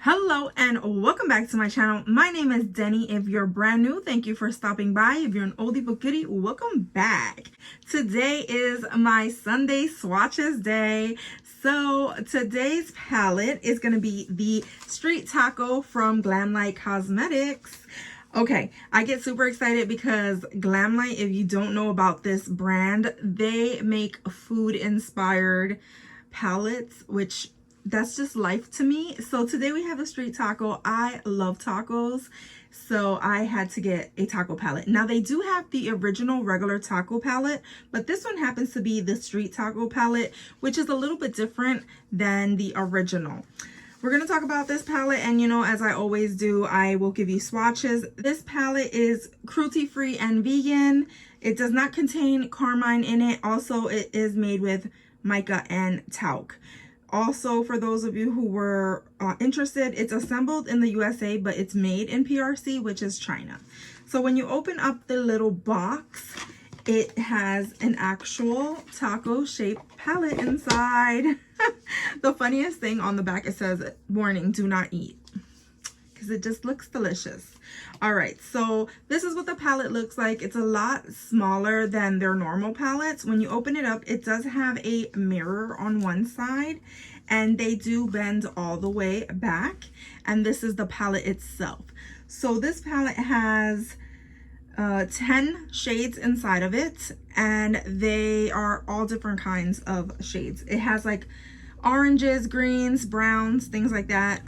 Hello and welcome back to my channel. My name is Deni. If you're brand new, thank you for stopping by. If you're an oldie but goodie, welcome back. Today is my Sunday Swatches day. So today's palette is going to be the Street Taco from Glamlite Cosmetics. Okay, I get super excited because Glamlite, if you don't know about this brand, they make food inspired palettes, which that's just life to me. So today we have a street taco. I love tacos, so I had to get a taco palette. Now they do have the original regular taco palette, but this one happens to be the street taco palette, which is a little bit different than the original. We're going to talk about this palette, and you know, as I always do, I will give you swatches. This palette is cruelty-free and vegan. It does not contain carmine in it. Also, it is made with mica and talc. Also, for those of you who were interested, it's assembled in the USA, but it's made in PRC, which is China. So when you open up the little box, it has an actual taco shaped palette inside. The funniest thing on the back, it says, warning, do not eat, because it just looks delicious. All right, so this is what the palette looks like. It's a lot smaller than their normal palettes. When you open it up, it does have a mirror on one side, and they do bend all the way back. And this is the palette itself. So this palette has 10 shades inside of it, and they are all different kinds of shades. It has like oranges, greens, browns, things like that.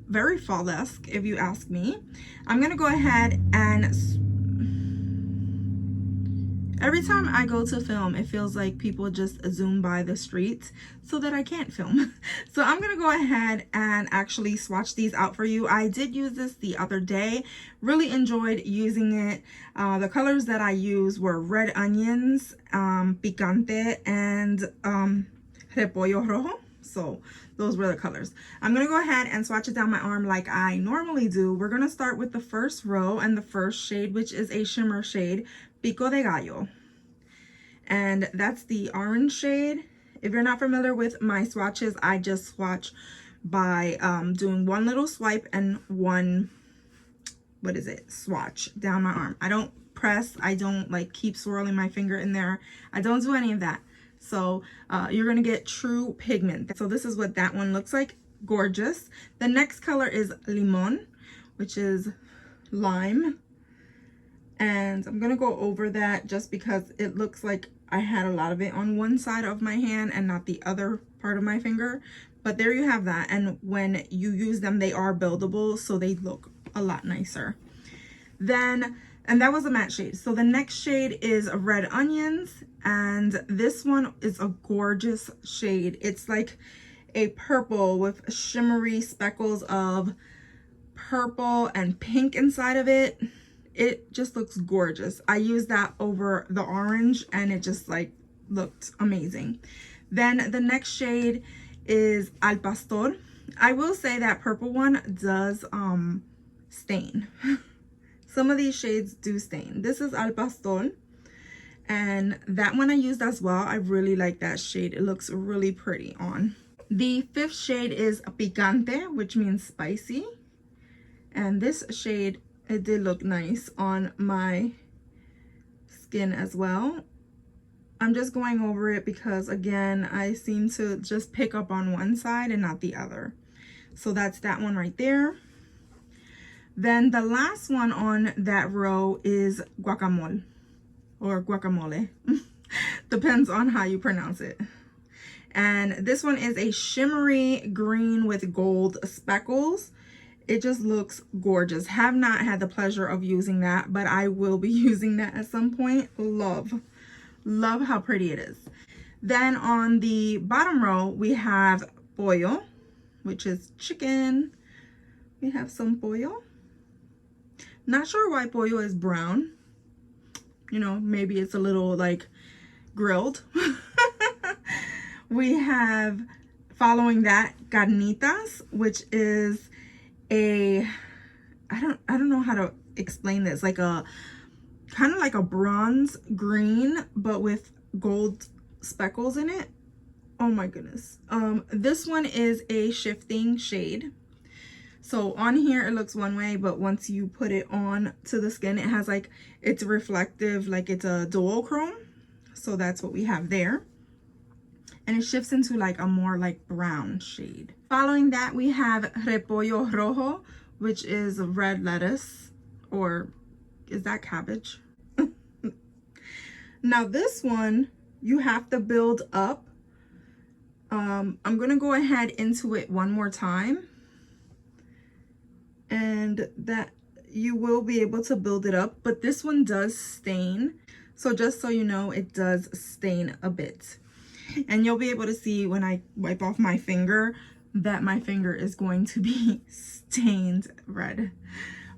Very fall-esque, if you ask me. I'm gonna go ahead and every time I go to film, it feels like people just zoom by the street so that I can't film. So I'm gonna go ahead and actually swatch these out for you. I did use this the other day, really enjoyed using it. The colors that I used were red onions, Pigante, and Repo Rojo. So those were the colors. I'm going to go ahead and swatch it down my arm like I normally do. We're going to start with the first row and the first shade, which is a shimmer shade, Pico De Gallo. And that's the orange shade. If you're not familiar with my swatches, I just swatch by doing one little swipe and one, swatch down my arm. I don't press. I don't like keep swirling my finger in there. I don't do any of that. So you're going to get true pigment. So this is what that one looks like. Gorgeous. The next color is Limon, which is lime. And I'm going to go over that just because it looks like I had a lot of it on one side of my hand and not the other part of my finger. But there you have that. And when you use them, they are buildable, so they look a lot nicer. And that was a matte shade. So the next shade is Red Onions, and this one is a gorgeous shade. It's like a purple with shimmery speckles of purple and pink inside of it. It just looks gorgeous. I used that over the orange, and it just like looked amazing. Then the next shade is Al Pastor. I will say that purple one does stain. Some of these shades do stain. This is Al Pastor, and that one I used as well. I really like that shade. It looks really pretty on. The fifth shade is Pigante, which means spicy. And this shade, it did look nice on my skin as well. I'm just going over it because, again, I seem to just pick up on one side and not the other. So that's that one right there. Then the last one on that row is Guacamole, or Guacamole. Depends on how you pronounce it. And this one is a shimmery green with gold speckles. It just looks gorgeous. Have not had the pleasure of using that, but I will be using that at some point. Love how pretty it is. Then on the bottom row, we have pollo, which is chicken. We have some pollo. Not sure why pollo is brown. You know, maybe it's a little like grilled. We have, following that, Carnitas, which is a, I don't know how to explain this, like a kind of like a bronze green, but with gold speckles in it. Oh my goodness. This one is a shifting shade. So on here it looks one way, but once you put it on to the skin, it has like, it's reflective, like it's a dual chrome. So that's what we have there. And it shifts into like a more like brown shade. Following that, we have Repo Rojo, which is red lettuce, or is that cabbage? Now this one, you have to build up. I'm gonna go ahead into it one more time, and that you will be able to build it up, but this one does stain. So just so you know, it does stain a bit. And you'll be able to see when I wipe off my finger that my finger is going to be stained red.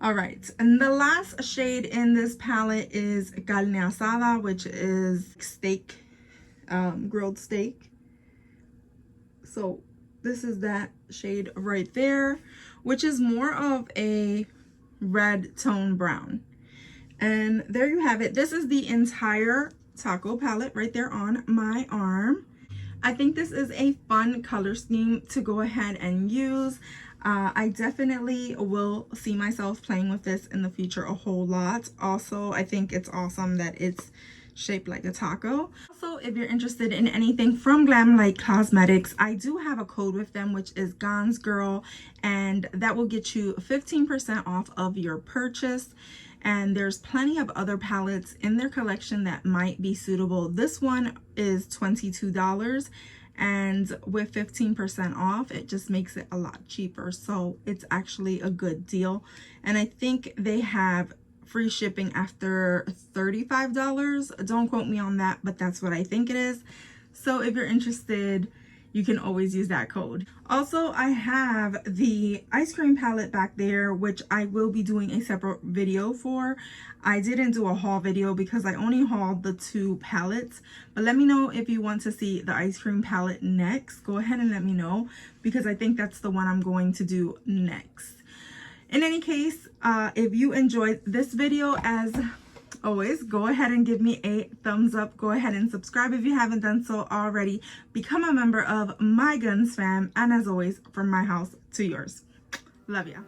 All right, and the last shade in this palette is carne asada, which is steak, grilled steak. So this is that shade right there, which is more of a red tone brown. And there you have it. This is the entire taco palette right there on my arm. I think this is a fun color scheme to go ahead and use. I definitely will see myself playing with this in the future a whole lot. Also, I think it's awesome that it's shaped like a taco. Also, if you're interested in anything from Glamlite Cosmetics, I do have a code with them, which is GonzGirl, and that will get you 15% off of your purchase. And there's plenty of other palettes in their collection that might be suitable. This one is $22, and with 15% off, it just makes it a lot cheaper. So it's actually a good deal. And I think they have free shipping after $35. Don't quote me on that, but that's what I think it is. So if you're interested, you can always use that code. Also, I have the ice cream palette back there, which I will be doing a separate video for. I didn't do a haul video because I only hauled the 2 palettes, but let me know if you want to see the ice cream palette next. Go ahead and let me know, because I think that's the one I'm going to do next. In any case, if you enjoyed this video, as always, go ahead and give me a thumbs up. Go ahead and subscribe if you haven't done so already. Become a member of my GonzFam, and as always, from my house to yours. Love ya.